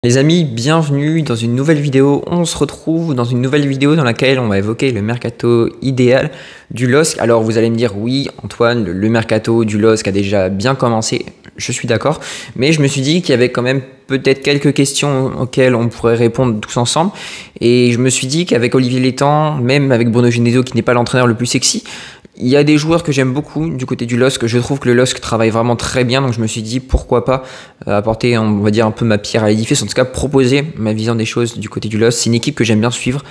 Les amis, bienvenue dans une nouvelle vidéo. On se retrouve dans une nouvelle vidéo dans laquelle on va évoquer le mercato idéal du LOSC. Alors vous allez me dire, oui Antoine, le mercato du LOSC a déjà bien commencé, je suis d'accord, mais je me suis dit qu'il y avait quand même peut-être quelques questions auxquelles on pourrait répondre tous ensemble, et je me suis dit qu'avec Olivier Létang, même avec Bruno Genesio qui n'est pas l'entraîneur le plus sexy, il y a des joueurs que j'aime beaucoup du côté du LOSC. Je trouve que le LOSC travaille vraiment très bien, donc je me suis dit pourquoi pas apporter, on va dire, un peu ma pierre à l'édifice, en tout cas proposer ma vision des choses du côté du LOSC. C'est une équipe que j'aime bien suivre,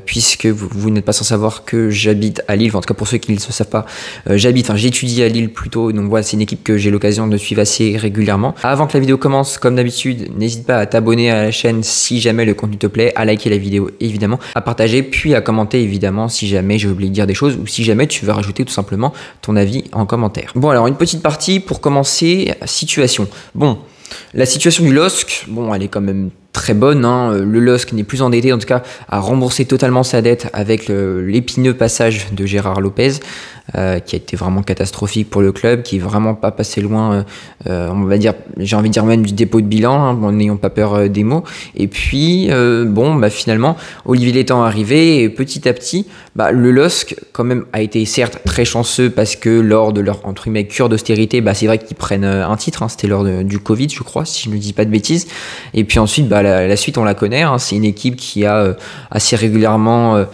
puisque vous n'êtes pas sans savoir que j'habite à Lille. Enfin, en tout cas pour ceux qui ne le savent pas, j'étudie à Lille plutôt, donc voilà, c'est une équipe que j'ai l'occasion de suivre assez régulièrement. Avant que la vidéo commence, comme d'habitude, n'hésite pas à t'abonner à la chaîne si jamais le contenu te plaît, à liker la vidéo évidemment, à partager, puis à commenter évidemment si jamais j'ai oublié de dire des choses ou si jamais tu veux rajouter tout simplement ton avis en commentaire. Bon, alors une petite partie pour commencer. Situation. Bon, la situation du LOSC, bon, elle est quand même très bonne, hein. Le LOSC n'est plus endetté, en tout cas a remboursé totalement sa dette avec l'épineux passage de Gérard Lopez, qui a été vraiment catastrophique pour le club, qui est vraiment pas passé loin, on va dire, j'ai envie de dire même du dépôt de bilan, hein, bon, n'ayons pas peur des mots. Et puis bon, bah finalement Olivier Létang est arrivé et petit à petit, bah, le LOSC quand même a été certes très chanceux parce que lors de leur entre guillemets cure d'austérité, bah c'est vrai qu'ils prennent un titre, hein, c'était lors du Covid je crois si je ne dis pas de bêtises. Et puis ensuite bah la suite on la connaît, hein, c'est une équipe qui a assez régulièrement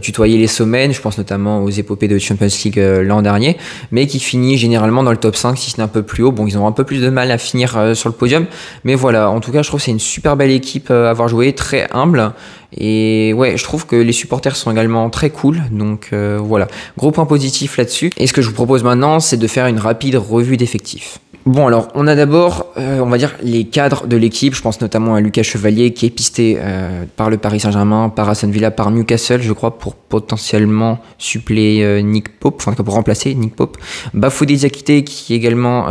tutoyer les sommets, je pense notamment aux épopées de Champions League l'an dernier, mais qui finit généralement dans le top 5 si ce n'est un peu plus haut. Bon, ils ont un peu plus de mal à finir sur le podium, mais voilà, en tout cas je trouve que c'est une super belle équipe à avoir joué, très humble, et ouais, je trouve que les supporters sont également très cool, donc voilà, gros point positif là-dessus. Et ce que je vous propose maintenant, c'est de faire une rapide revue d'effectifs. Bon, alors on a d'abord, on va dire, les cadres de l'équipe. Je pense notamment à Lucas Chevalier qui est pisté par le Paris Saint-Germain, par Aston Villa, par Newcastle, je crois, pour potentiellement suppléer Nick Pope, enfin en tout cas pour remplacer Nick Pope. Bafodé Diakité qui est également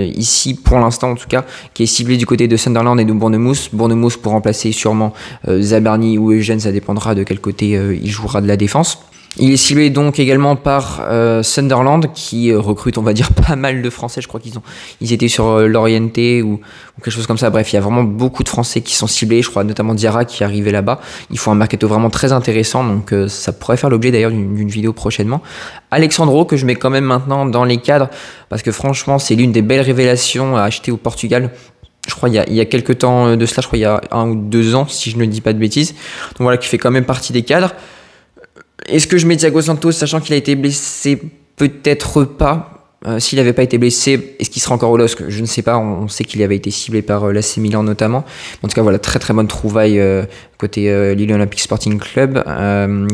ici pour l'instant en tout cas, qui est ciblé du côté de Sunderland et de Bournemouth. Bournemouth pour remplacer sûrement Zabarni ou Eugène, ça dépendra de quel côté il jouera de la défense. Il est ciblé donc également par Sunderland qui recrute, on va dire, pas mal de Français. Je crois ils étaient sur Lorient ou quelque chose comme ça. Bref, il y a vraiment beaucoup de Français qui sont ciblés. Je crois notamment Diarra qui est arrivé là-bas. Il faut un mercato vraiment très intéressant, donc ça pourrait faire l'objet d'ailleurs d'une vidéo prochainement. Alexandro que je mets quand même maintenant dans les cadres parce que franchement c'est l'une des belles révélations à acheter au Portugal. Je crois il y a quelques temps de cela, je crois il y a 1 ou 2 ans si je ne dis pas de bêtises. Donc voilà, qui fait quand même partie des cadres. Est-ce que je mets Thiago Santos, sachant qu'il a été blessé? Peut-être pas. S'il n'avait pas été blessé, est-ce qu'il sera encore au LOSC? Je ne sais pas. On sait qu'il avait été ciblé par l'AC Milan notamment. En tout cas, voilà, très très bonne trouvaille côté Lille Olympique Sporting Club,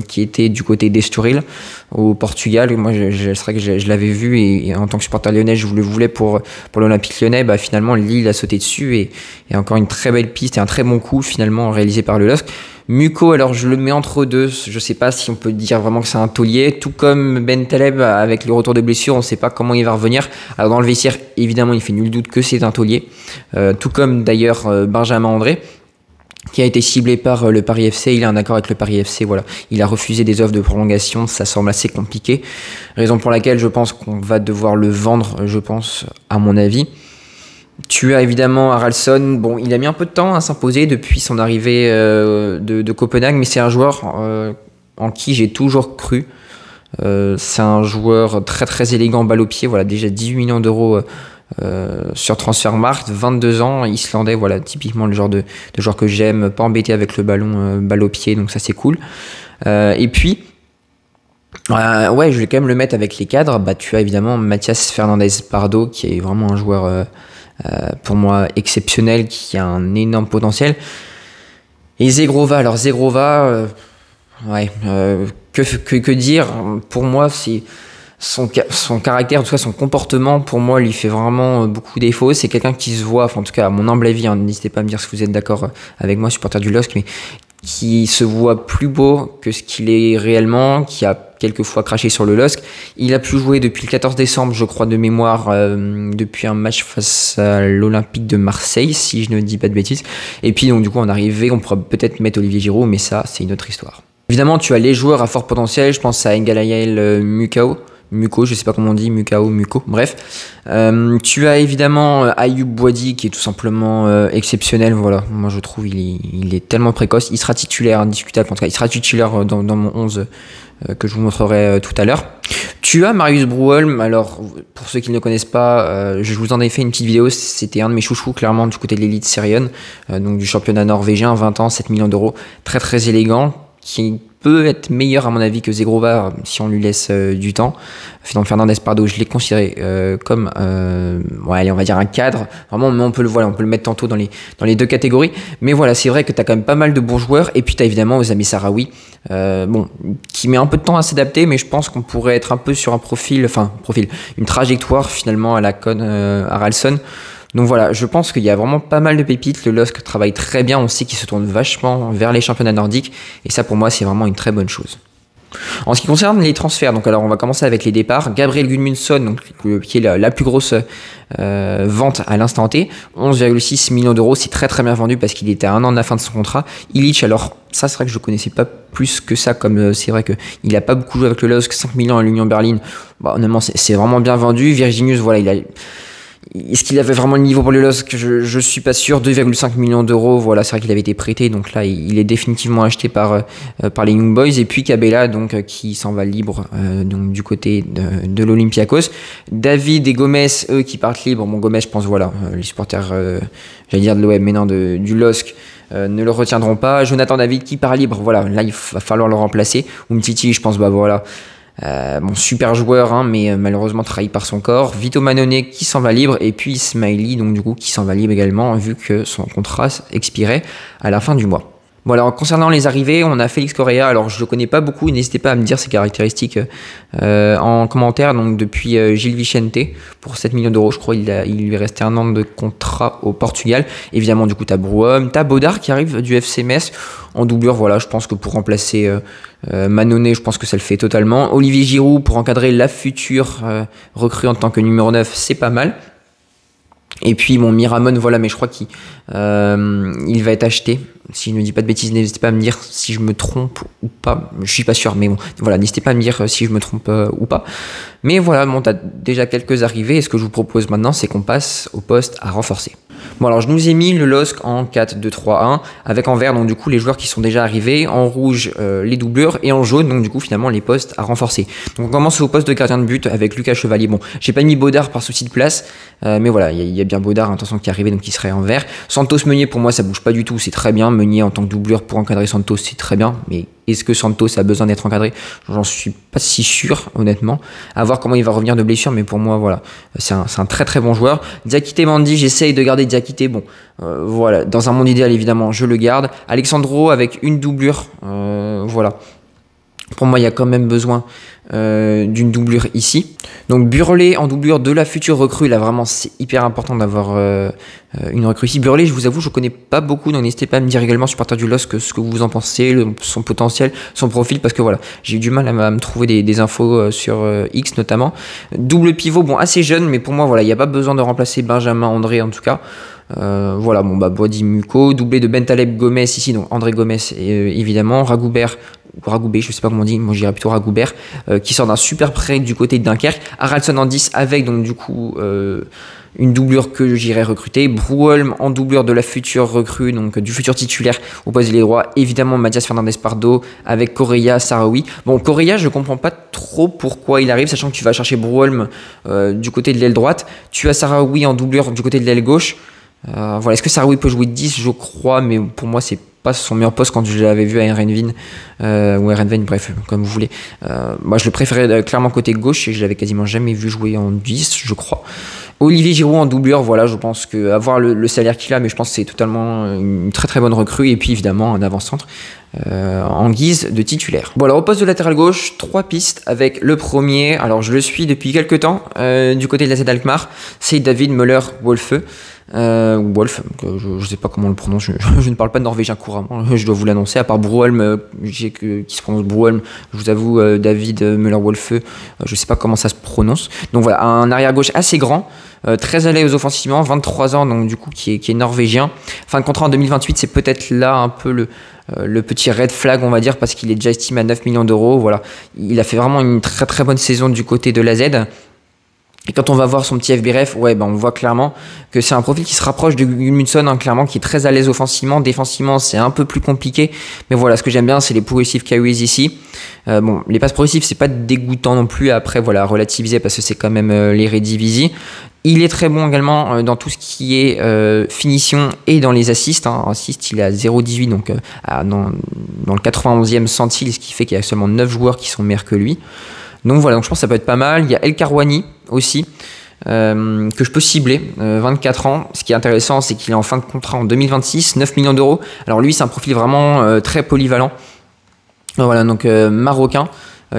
qui était du côté d'Estoril au Portugal. Moi, c'est vrai que je l'avais vu et en tant que supporter lyonnais, je le voulais pour l'Olympique lyonnais. Bah, finalement, Lille a sauté dessus et encore une très belle piste et un très bon coup finalement réalisé par le LOSC. Muko, alors je le mets entre deux, je sais pas si on peut dire vraiment que c'est un taulier, tout comme Ben Taleb avec le retour de blessure, on sait pas comment il va revenir. Alors dans le vestiaire, évidemment, il fait nul doute que c'est un taulier, tout comme d'ailleurs Benjamin André, qui a été ciblé par le Paris FC. Il a un accord avec le Paris FC, voilà. Il a refusé des offres de prolongation, ça semble assez compliqué, raison pour laquelle je pense qu'on va devoir le vendre, je pense, à mon avis. Tu as évidemment Haraldsson, bon il a mis un peu de temps à s'imposer depuis son arrivée de Copenhague, mais c'est un joueur en qui j'ai toujours cru. C'est un joueur très très élégant, balle au pied, voilà, déjà 18 millions d'euros sur Transfermarkt, 22 ans, islandais, voilà, typiquement le genre de joueur que j'aime, pas embêté avec le ballon, balle au pied, donc ça c'est cool. Et puis, ouais, je vais quand même le mettre avec les cadres. Bah, tu as évidemment Mathias Fernandez Pardo, qui est vraiment un joueur pour moi exceptionnel, qui a un énorme potentiel. Et Zegrova, alors Zegrova, ouais, que dire? Pour moi, c'est son caractère, en tout cas son comportement, pour moi, lui fait vraiment beaucoup défaut. C'est quelqu'un qui se voit, enfin, en tout cas à mon humble avis, hein, n'hésitez pas à me dire si vous êtes d'accord avec moi, supporter du LOSC, mais qui se voit plus beau que ce qu'il est réellement, qui a quelquefois craché sur le LOSC. Il a pu jouer depuis le 14 décembre, je crois, de mémoire, depuis un match face à l'Olympique de Marseille, si je ne dis pas de bêtises. Et puis, donc, du coup, en arrivée, on pourra peut-être mettre Olivier Giroud, mais ça, c'est une autre histoire. Évidemment, tu as les joueurs à fort potentiel. Je pense à Ngalayael Mukau, Muko, je sais pas comment on dit, Mukao, Muko, bref. Tu as évidemment Ayoub Boadi qui est tout simplement exceptionnel, voilà. Moi je trouve il est tellement précoce, il sera titulaire, indiscutable en tout cas, il sera titulaire dans mon 11 que je vous montrerai tout à l'heure. Tu as Marius Brouholm, alors pour ceux qui ne le connaissent pas, je vous en ai fait une petite vidéo, c'était un de mes chouchous clairement du côté de l'élite syrienne, donc du championnat norvégien, 20 ans, 7 millions d'euros, très très élégant, qui peut être meilleur à mon avis que Zegrova si on lui laisse du temps. Donc Fernandez Pardo, je l'ai considéré comme ouais, allez, on va dire un cadre. Vraiment, on peut le mettre tantôt dans les deux catégories. Mais voilà, c'est vrai que tu as quand même pas mal de bons joueurs. Et puis tu as évidemment Osame Sahraoui, bon, qui met un peu de temps à s'adapter, mais je pense qu'on pourrait être un peu sur un profil, une trajectoire finalement à la Con Haraldsson. Donc voilà, je pense qu'il y a vraiment pas mal de pépites. Le LOSC travaille très bien. On sait qu'il se tourne vachement vers les championnats nordiques. Et ça, pour moi, c'est vraiment une très bonne chose. En ce qui concerne les transferts, donc alors on va commencer avec les départs. Gabriel Gudmundsson, donc, qui est la plus grosse vente à l'instant T, 11,6 millions d'euros. C'est très très bien vendu parce qu'il était à 1 an de la fin de son contrat. Illich, alors ça c'est vrai que je ne connaissais pas plus que ça, comme c'est vrai qu'il n'a pas beaucoup joué avec le LOSC, 5 millions à l'Union Berlin. Bah, honnêtement, c'est vraiment bien vendu. Virginius, voilà, est-ce qu'il avait vraiment le niveau pour le LOSC? Je suis pas sûr. 2,5 millions d'euros, voilà, c'est vrai qu'il avait été prêté, donc là il est définitivement acheté par les Young Boys. Et puis Cabella, donc qui s'en va libre donc du côté de l'Olympiakos. David et Gomez, eux qui partent libres. Bon, Gomez, je pense, voilà, les supporters, j'allais dire de l'OM, mais non, du LOSC. Ne le retiendront pas. Jonathan David qui part libre, voilà, là il va falloir le remplacer. Umtiti, je pense, bah voilà. Bon, super joueur, hein, mais malheureusement trahi par son corps. Vito Mannone qui s'en va libre, et puis Ismaili, donc du coup qui s'en va libre également, vu que son contrat expirait à la fin du mois. Bon, alors concernant les arrivées, on a Félix Correa. Alors je le connais pas beaucoup, n'hésitez pas à me dire ses caractéristiques en commentaire. Donc depuis Gil Vicente pour 7 millions d'euros, je crois il lui restait 1 an de contrat au Portugal. Évidemment, du coup t'as Brouholm, t'as Baudard qui arrive du FC Metz en doublure. Voilà, je pense que pour remplacer Mannone, je pense que ça le fait totalement. Olivier Giroud pour encadrer la future recrue en tant que numéro 9, c'est pas mal. Et puis bon, Miramon, voilà, mais je crois qu'il va être acheté. Si je ne dis pas de bêtises, n'hésitez pas à me dire si je me trompe ou pas. Je suis pas sûr, mais bon, voilà, n'hésitez pas à me dire si je me trompe ou pas. Mais voilà, bon, tu as déjà quelques arrivées. Et ce que je vous propose maintenant, c'est qu'on passe au poste à renforcer. Bon, alors je nous ai mis le LOSC en 4-2-3-1 avec en vert, donc du coup les joueurs qui sont déjà arrivés, en rouge les doublures et en jaune, donc du coup finalement les postes à renforcer. Donc on commence au poste de gardien de but avec Lucas Chevalier. Bon, j'ai pas mis Baudard par souci de place, mais voilà, il y a bien Baudard, attention, qui est arrivé, donc qui serait en vert. Santos Meunier, pour moi ça bouge pas du tout, c'est très bien. Meunier en tant que doublure pour encadrer Santos, c'est très bien, mais est-ce que Santos a besoin d'être encadré? J'en suis pas si sûr, honnêtement. À voir comment il va revenir de blessure, mais pour moi, voilà, c'est un très très bon joueur. Diakité Mandy, j'essaye de garder Diakité. Bon, voilà, dans un monde idéal, évidemment, je le garde. Alexandro avec une doublure, voilà. Pour moi, il y a quand même besoin d'une doublure ici. Donc Burlet en doublure de la future recrue. Là, vraiment, c'est hyper important d'avoir une recrue ici. Burlet, je vous avoue, je ne connais pas beaucoup. Donc n'hésitez pas à me dire également, supporter du LOSC, ce que vous en pensez, son potentiel, son profil. Parce que voilà, j'ai eu du mal à me trouver des infos sur X notamment. Double pivot, bon, assez jeune. Mais pour moi, voilà, il n'y a pas besoin de remplacer Benjamin André en tout cas. Voilà, bon, bah, Boadi Muko, doublé de Bentaleb Gomez ici, donc André Gomez évidemment, Ragoubé, je sais pas comment on dit, moi je dirais plutôt Ragoubert, qui sort d'un super prêt du côté de Dunkerque. Haraldsson en 10 avec donc du coup une doublure que j'irai recruter. Brouholm en doublure de la future recrue, donc du futur titulaire au poste d'ailier droit. Évidemment Mathias Fernandez Pardo avec Correa, Sahraoui. Bon, Correa, je comprends pas trop pourquoi il arrive, sachant que tu vas chercher Brouholm du côté de l'aile droite. Tu as Sahraoui en doublure du côté de l'aile gauche. Voilà, est-ce que Sahraoui peut jouer 10? Je crois, mais pour moi c'est pas son meilleur poste quand je l'avais vu à Erenvin ou Erenven, bref, comme vous voulez. Moi je le préférais clairement côté gauche et je l'avais quasiment jamais vu jouer en 10, je crois. Olivier Giroud en doublure, voilà, je pense que avoir le salaire qu'il a, mais je pense que c'est totalement une très très bonne recrue. Et puis évidemment un avant-centre en guise de titulaire. Bon, alors au poste de latéral gauche, 3 pistes avec le premier. Alors je le suis depuis quelques temps du côté de la Z Alkmaar, c'est David Müller-Wolfe. Wolf, je sais pas comment on le prononce, je ne parle pas norvégien couramment, je dois vous l'annoncer, à part Broholm, qui se prononce Broholm, je vous avoue, David Müller-Wolfe, je sais pas comment ça se prononce. Donc voilà, un arrière-gauche assez grand, très à l'aise offensivement, 23 ans, donc du coup qui est norvégien. Fin de contrat en 2028, c'est peut-être là un peu le petit red flag, on va dire, parce qu'il est déjà estimé à 9 millions d'euros. Voilà, il a fait vraiment une très très bonne saison du côté de l'AZ. Et quand on va voir son petit FBref, ouais, on voit clairement que c'est un profil qui se rapproche de Gudmundsson, clairement, qui est très à l'aise offensivement. Défensivement, c'est un peu plus compliqué. Mais voilà, ce que j'aime bien, c'est les progressive carries ici. Les passes progressives, c'est pas dégoûtant non plus. Après, voilà, relativiser parce que c'est quand même l'Eredivisie. Il est très bon également dans tout ce qui est finition et dans les assists. Assist, il est à 0,18, donc dans le 91e centile, ce qui fait qu'il y a seulement 9 joueurs qui sont meilleurs que lui. Donc voilà, donc je pense que ça peut être pas mal. Il y a El Karouani aussi, que je peux cibler, 24 ans. Ce qui est intéressant, c'est qu'il est en fin de contrat en 2026, 9 millions d'euros. Alors lui, c'est un profil vraiment très polyvalent. Voilà, donc marocain,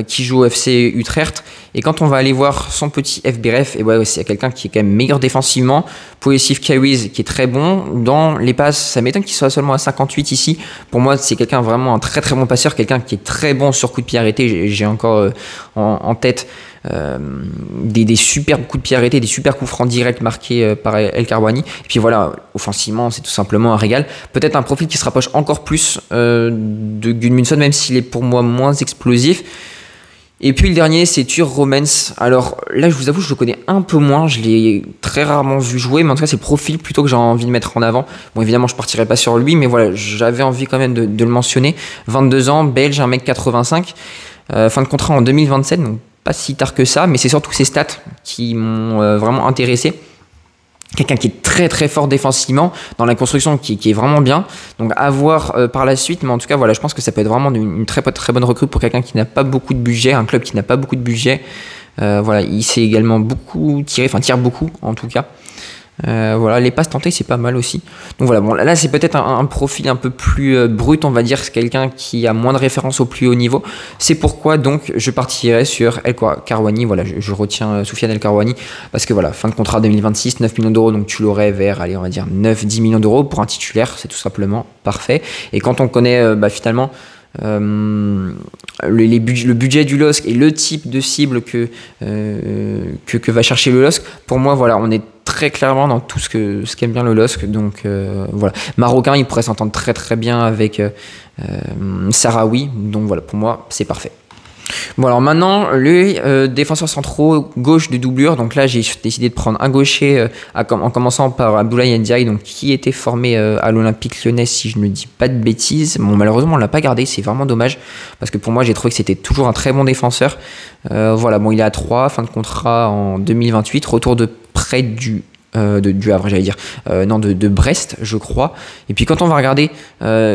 qui joue au FC Utrecht. Et quand on va aller voir son petit FBref, et ouais, c'est quelqu'un qui est quand même meilleur défensivement. Possessive carries qui est très bon. Dans les passes, ça m'étonne qu'il soit seulement à 58 ici. Pour moi, c'est quelqu'un vraiment un très très bon passeur, quelqu'un qui est très bon sur coup de pied arrêté. J'ai encore en tête des super coups de pied arrêtés, des super coups francs directs marqués par El Karouani. Et puis voilà, offensivement, c'est tout simplement un régal. Peut-être un profil qui se rapproche encore plus de Gudmundsson, même s'il est pour moi moins explosif. Et puis le dernier, c'est Tur Romens. Alors là, je vous avoue, je le connais un peu moins. Je l'ai très rarement vu jouer, mais en tout cas, c'est le profil plutôt que j'ai envie de mettre en avant. Bon, évidemment, je partirai pas sur lui, mais voilà, j'avais envie quand même de le mentionner. 22 ans, belge, 1m85. Fin de contrat en 2027, donc pas si tard que ça, mais c'est surtout ses stats qui m'ont vraiment intéressé. Quelqu'un qui est très très fort défensivement, dans la construction qui est vraiment bien. Donc à voir par la suite, mais en tout cas voilà, je pense que ça peut être vraiment une très bonne recrue pour quelqu'un qui n'a pas beaucoup de budget, un club qui n'a pas beaucoup de budget. Voilà, il sait également beaucoup tirer, enfin tire beaucoup en tout cas. Voilà, les passes tentées c'est pas mal aussi. Donc voilà, bon là c'est peut-être un profil un peu plus brut, on va dire, c'est quelqu'un qui a moins de références au plus haut niveau. C'est pourquoi donc je partirai sur El Karouani. Voilà, je retiens Soufiane El Karouani parce que voilà, fin de contrat 2026, 9 millions d'euros, donc tu l'aurais vers, allez, on va dire 9-10 millions d'euros pour un titulaire, c'est tout simplement parfait. Et quand on connaît finalement le budget du LOSC et le type de cible que va chercher le LOSC, pour moi voilà, on est très clairement dans tout ce qu'aime bien le LOSC. Donc voilà, marocain, il pourrait s'entendre très très bien avec Sahraoui, donc voilà, pour moi c'est parfait. Bon alors maintenant les défenseurs centraux gauche de doublure, donc là j'ai décidé de prendre un gaucher en commençant par Abdoulaye Ndiaye, donc qui était formé à l'Olympique Lyonnais si je ne dis pas de bêtises. Bon malheureusement on l'a pas gardé, c'est vraiment dommage parce que pour moi j'ai trouvé que c'était toujours un très bon défenseur. Voilà, bon il est à 3, fin de contrat en 2028, retour de prêt du Havre, j'allais dire, non de Brest je crois. Et puis quand on va regarder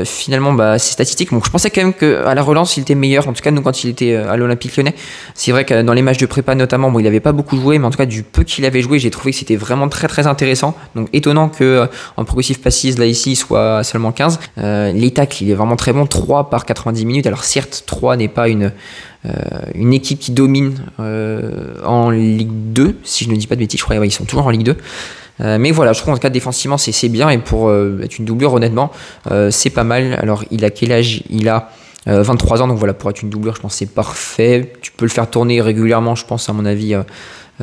finalement ses statistiques, bon je pensais quand même qu'à la relance il était meilleur, en tout cas nous quand il était à l'Olympique Lyonnais. C'est vrai que dans les matchs de prépa notamment, bon il avait pas beaucoup joué, mais en tout cas du peu qu'il avait joué, j'ai trouvé que c'était vraiment très très intéressant. Donc étonnant que en progressive passes là ici il soit seulement 15. Les tacles il est vraiment très bon, 3 par 90 minutes. Alors certes 3 n'est pas une équipe qui domine en Ligue 2, si je ne dis pas de bêtises, je crois qu'ils sont toujours en Ligue 2. Mais voilà, je trouve en tout cas défensivement c'est bien, et pour être une doublure honnêtement c'est pas mal. Alors il a quel âge? Il a 23 ans, donc voilà, pour être une doublure je pense que c'est parfait. Tu peux le faire tourner régulièrement, je pense, à mon avis,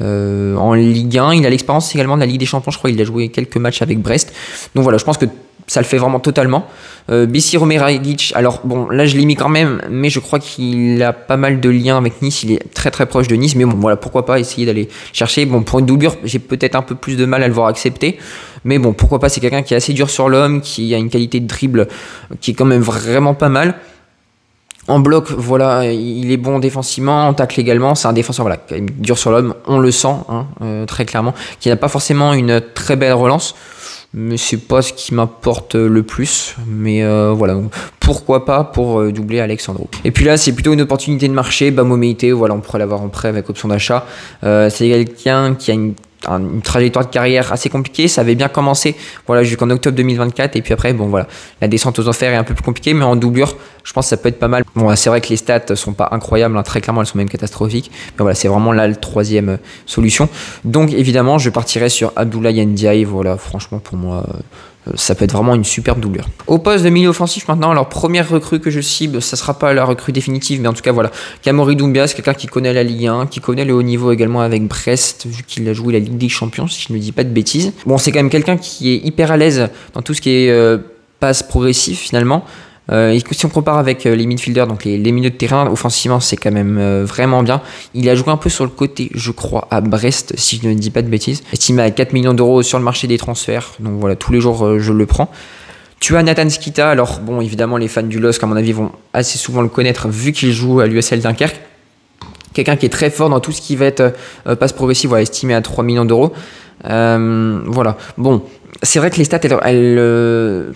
en Ligue 1. Il a l'expérience également de la Ligue des Champions, je crois qu'il a joué quelques matchs avec Brest. Donc voilà, je pense que ça le fait vraiment totalement. Bessi Romeragic, alors bon là je l'ai mis quand même, mais je crois qu'il a pas mal de liens avec Nice, il est très très proche de Nice, mais bon voilà, pourquoi pas essayer d'aller chercher. Bon, pour une doublure j'ai peut-être un peu plus de mal à le voir accepter, mais bon pourquoi pas, c'est quelqu'un qui est assez dur sur l'homme, qui a une qualité de dribble qui est quand même vraiment pas mal. En bloc, voilà, il est bon défensivement, en tacle également, c'est un défenseur voilà, quand même dur sur l'homme, on le sent très clairement, qui n'a pas forcément une très belle relance, mais c'est pas ce qui m'apporte le plus. Mais voilà, donc, pourquoi pas pour doubler Alexandro. Et puis là, c'est plutôt une opportunité de marché. Bamo Meïté, voilà, on pourrait l'avoir en prêt avec option d'achat. C'est quelqu'un qui a une une trajectoire de carrière assez compliquée. Ça avait bien commencé voilà, jusqu'en octobre 2024. Et puis après, bon voilà, la descente aux enfers est un peu plus compliquée. Mais en doublure, je pense que ça peut être pas mal. Bon, c'est vrai que les stats sont pas incroyables. Hein, très clairement, elles sont même catastrophiques. Mais voilà, c'est vraiment là la troisième solution. Donc évidemment, je partirai sur Abdoulaye Ndiaye. Voilà, franchement, pour moi... ça peut être vraiment une superbe doublure. Au poste de milieu offensif maintenant, alors première recrue que je cible, ça sera pas la recrue définitive, mais en tout cas voilà, Kamori Doumbia, c'est quelqu'un qui connaît la Ligue 1, qui connaît le haut niveau également avec Brest, vu qu'il a joué la Ligue des Champions, si je ne dis pas de bêtises. Bon, c'est quand même quelqu'un qui est hyper à l'aise dans tout ce qui est passe progressive finalement. Et si on compare avec les midfielders, donc les milieux de terrain, offensivement, c'est quand même vraiment bien. Il a joué un peu sur le côté, je crois, à Brest, si je ne dis pas de bêtises. Estimé à 4 millions d'euros sur le marché des transferts. Donc voilà, tous les jours, je le prends. Tu as Nathan Skita. Alors, bon, évidemment, les fans du LOSC, à mon avis, vont assez souvent le connaître, vu qu'il joue à l'USL Dunkerque. Quelqu'un qui est très fort dans tout ce qui va être passe progressive, voilà, estimé à 3 millions d'euros. Voilà, bon, c'est vrai que les stats elles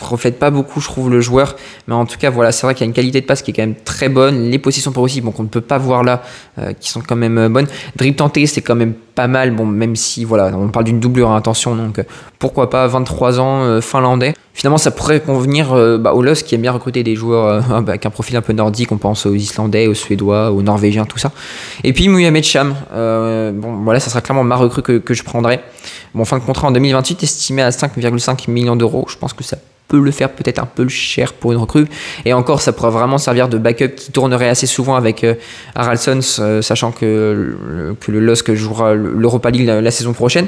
reflètent pas beaucoup, je trouve, le joueur, mais en tout cas voilà, c'est vrai qu'il y a une qualité de passe qui est quand même très bonne, les possessions progressives, bon, qu'on ne peut pas voir là, qui sont quand même bonnes. Dribble tenté, c'est quand même pas mal, bon, même si voilà, on parle d'une doublure, hein, attention, donc pourquoi pas, 23 ans, finlandais. Finalement, ça pourrait convenir au LOSC qui aime bien recruter des joueurs avec un profil un peu nordique. On pense aux Islandais, aux Suédois, aux Norvégiens, tout ça. Et puis Mohamed Cham. Bon, voilà, ça sera clairement ma recrue que je prendrai. Bon, fin de contrat en 2028, estimé à 5,5 millions d'euros. Je pense que ça peut le faire peut-être un peu cher pour une recrue. Et encore, ça pourrait vraiment servir de backup qui tournerait assez souvent avec Haraldsson, sachant que le LOSC jouera l'Europa League la saison prochaine.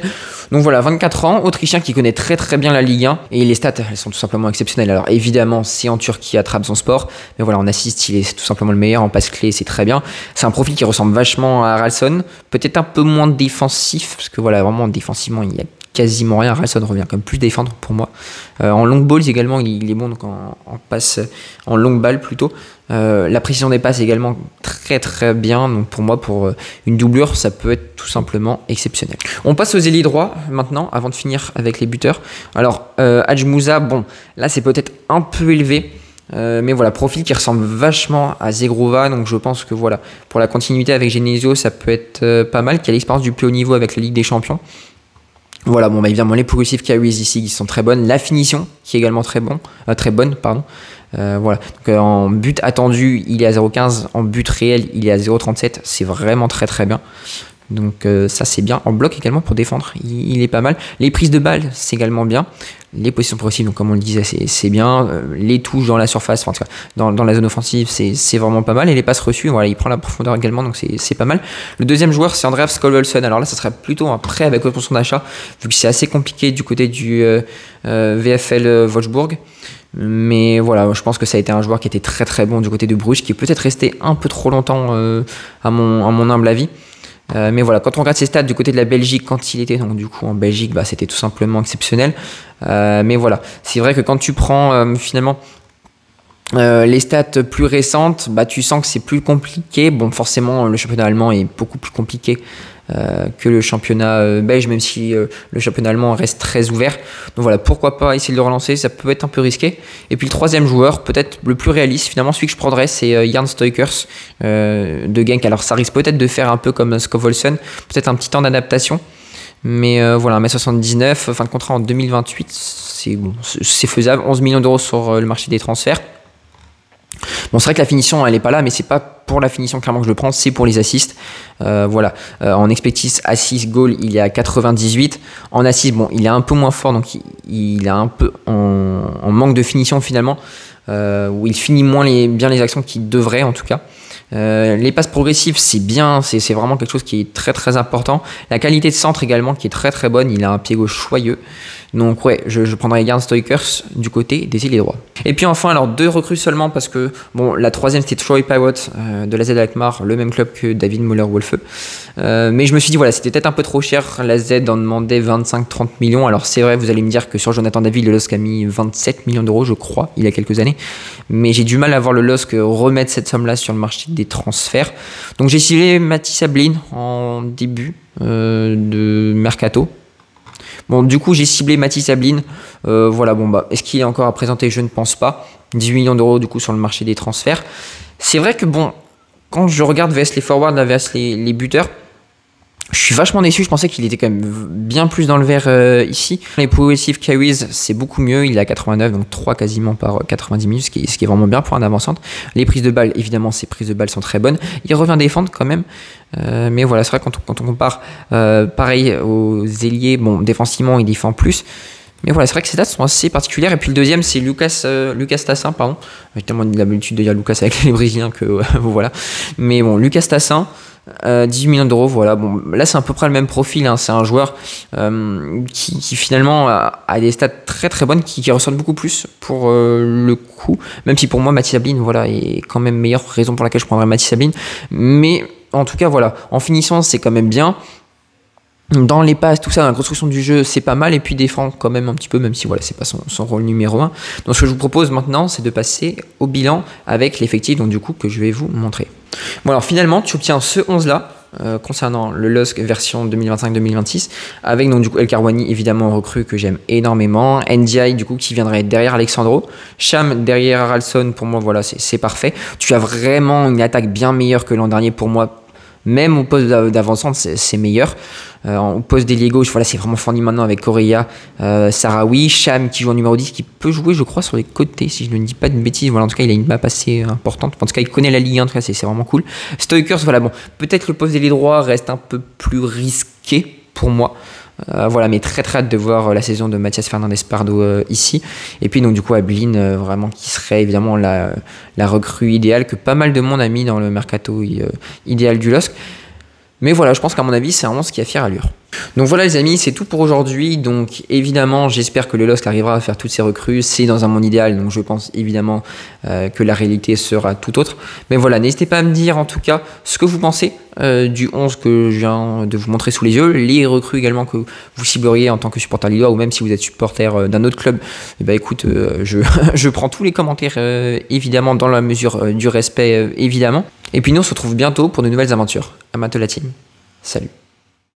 Donc voilà, 24 ans, Autrichien qui connaît très très bien la Ligue 1. Et les stats, elles sont tout simplement exceptionnelles. Alors évidemment, c'est en Turquie à Trabzonspor. Mais voilà, en assist, il est tout simplement le meilleur. En passe clé, c'est très bien. C'est un profil qui ressemble vachement à Haraldsson. Peut-être un peu moins défensif, parce que voilà, vraiment défensivement, il y a quasiment rien. Haraldsson revient quand même plus défendre pour moi. En long balls également, il est bon, donc en passe, en longue balle plutôt. La précision des passes également très très bien. Donc pour moi, pour une doublure, ça peut être tout simplement exceptionnel. On passe aux ailiers droits maintenant, avant de finir avec les buteurs. Alors, Hadj Moussa, bon, là c'est peut-être un peu élevé. Mais voilà, profil qui ressemble vachement à Zegrova, donc je pense que voilà, pour la continuité avec Genesio, ça peut être pas mal, qui a l'expérience du plus haut niveau avec la Ligue des Champions. Voilà, bon, bah évidemment, les progressive carries ici qui sont très bonnes. La finition qui est également très bonne, pardon. Voilà, donc en but attendu, il est à 0,15. En but réel, il est à 0,37. C'est vraiment très très bien. Donc ça c'est bien. En bloc également pour défendre, il est pas mal. Les prises de balles, c'est également bien. Les positions progressives, donc comme on le disait, c'est bien. Les touches dans la surface, enfin, en tout cas, dans la zone offensive, c'est vraiment pas mal. Et les passes reçues, voilà, il prend la profondeur également, donc c'est pas mal. Le deuxième joueur, c'est Andreas Skölvelsson. Alors là, ça serait plutôt un prêt avec option d'achat, vu que c'est assez compliqué du côté du VfL Wolfsburg. Mais voilà, je pense que ça a été un joueur qui était très très bon du côté de Bruges, qui est peut-être resté un peu trop longtemps à mon humble avis. Mais voilà, quand on regarde ses stats du côté de la Belgique, quand il était donc du coup en Belgique, bah, c'était tout simplement exceptionnel. Mais voilà, c'est vrai que quand tu prends finalement les stats plus récentes, bah, tu sens que c'est plus compliqué. Bon, forcément, le championnat allemand est beaucoup plus compliqué que le championnat belge, même si le championnat allemand reste très ouvert. Donc voilà, pourquoi pas essayer de le relancer, ça peut être un peu risqué. Et puis le troisième joueur, peut-être le plus réaliste, finalement celui que je prendrais, c'est Jan Stoikers de Genk. Alors ça risque peut-être de faire un peu comme Skölvelsson, peut-être un petit temps d'adaptation. Mais voilà, 1m79, fin de contrat en 2028, c'est faisable. 11 millions d'euros sur le marché des transferts. Bon, c'est vrai que la finition, elle n'est pas là, mais c'est pas pour la finition clairement que je le prends, c'est pour les assists. Voilà, en expected assist goal, il est à 98. En assist, bon, il est un peu moins fort, donc il est un peu en manque de finition finalement, où il finit moins bien les actions qu'il devrait en tout cas. Les passes progressives, c'est bien, c'est vraiment quelque chose qui est très très important. La qualité de centre également qui est très très bonne, il a un pied gauche choyeux. Donc ouais, je prendrai Jan Stoikers du côté des ailiers droits. Et puis enfin, alors 2 recrues seulement parce que bon, la troisième c'était Troy Pivot de la Z Alkmaar, le même club que David Müller-Wolfe. Mais je me suis dit voilà, c'était peut-être un peu trop cher. La Z en demandait 25-30 millions. Alors c'est vrai, vous allez me dire que sur Jonathan David, le LOSC a mis 27 millions d'euros, je crois, il y a quelques années. Mais j'ai du mal à voir le LOSC remettre cette somme-là sur le marché des transferts. Donc j'ai ciblé Mathis Ablin en début de mercato. Bon, du coup, j'ai ciblé Mathis Ablin. Voilà, bon, bah, est-ce qu'il est encore à présenter? Je ne pense pas. 18 millions d'euros, du coup, sur le marché des transferts. C'est vrai que, bon, quand je regarde VS les forwards, VS les buteurs, Je suis vachement déçu, je pensais qu'il était quand même bien plus dans le vert ici. Les progressive carries, c'est beaucoup mieux, il est à 89, donc 3 quasiment par 90 minutes, ce qui est vraiment bien pour un avant-centre. Les prises de balles, évidemment, ces prises de balles sont très bonnes. Il revient défendre quand même, mais voilà, c'est vrai quand on compare pareil aux ailiers, bon, défensivement, il défend plus. Mais voilà, c'est vrai que ces dates sont assez particulières. Et puis le deuxième, c'est Lucas Tassin, pardon. J'ai tellement l'habitude de dire Lucas avec les Brésiliens que voilà. Mais bon, Lucas Tassin, 18 millions d'euros, voilà. Bon, là, c'est à peu près le même profil. Hein. C'est un joueur qui finalement a des stats très très bonnes, qui ressortent beaucoup plus pour le coup. Même si pour moi, Mathis Ablin, voilà, est quand même meilleure, raison pour laquelle je prendrais Mathis Ablin. Mais en tout cas, voilà, en finissant, c'est quand même bien. Dans les passes, tout ça, dans la construction du jeu, c'est pas mal. Et puis défend quand même un petit peu, même si voilà, c'est pas son rôle numéro 1. Donc ce que je vous propose maintenant, c'est de passer au bilan avec l'effectif, donc du coup, que je vais vous montrer. Bon alors finalement, tu obtiens ce 11-là, concernant le LOSC version 2025-2026, avec donc du coup El Karouani, évidemment recrue que j'aime énormément, NDI du coup qui viendrait derrière Alexandro, Cham derrière Haralson, pour moi voilà, c'est parfait. Tu as vraiment une attaque bien meilleure que l'an dernier pour moi. Même au poste d'avant-centre, c'est meilleur. Au poste d'ailier gauche, voilà, c'est vraiment fourni maintenant avec Correa, Sarawi, Cham qui joue en numéro 10, qui peut jouer, je crois, sur les côtés, si je ne dis pas de bêtises. Voilà, en tout cas, il a une map assez importante. En tout cas, il connaît la Ligue 1, en tout cas, c'est vraiment cool. Stoikers, voilà, bon, peut-être le poste d'ailier droit reste un peu plus risqué pour moi. Voilà, mais très très hâte de voir la saison de Mathias Fernandez Pardo ici. Et puis donc du coup Ablin, vraiment qui serait évidemment la recrue idéale que pas mal de monde a mis dans le mercato idéal du LOSC. Mais voilà, je pense qu'à mon avis, c'est vraiment ce qui a fière allure. Donc voilà les amis, c'est tout pour aujourd'hui. Donc évidemment, j'espère que le LOSC arrivera à faire toutes ces recrues. C'est dans un monde idéal, donc je pense évidemment que la réalité sera tout autre. Mais voilà, n'hésitez pas à me dire en tout cas ce que vous pensez du 11 que je viens de vous montrer sous les yeux. Les recrues également que vous cibleriez en tant que supporter lillois, ou même si vous êtes supporter d'un autre club. Et bah écoute, je prends tous les commentaires évidemment dans la mesure du respect évidemment. Et puis nous on se retrouve bientôt pour de nouvelles aventures. Amato la team. Salut.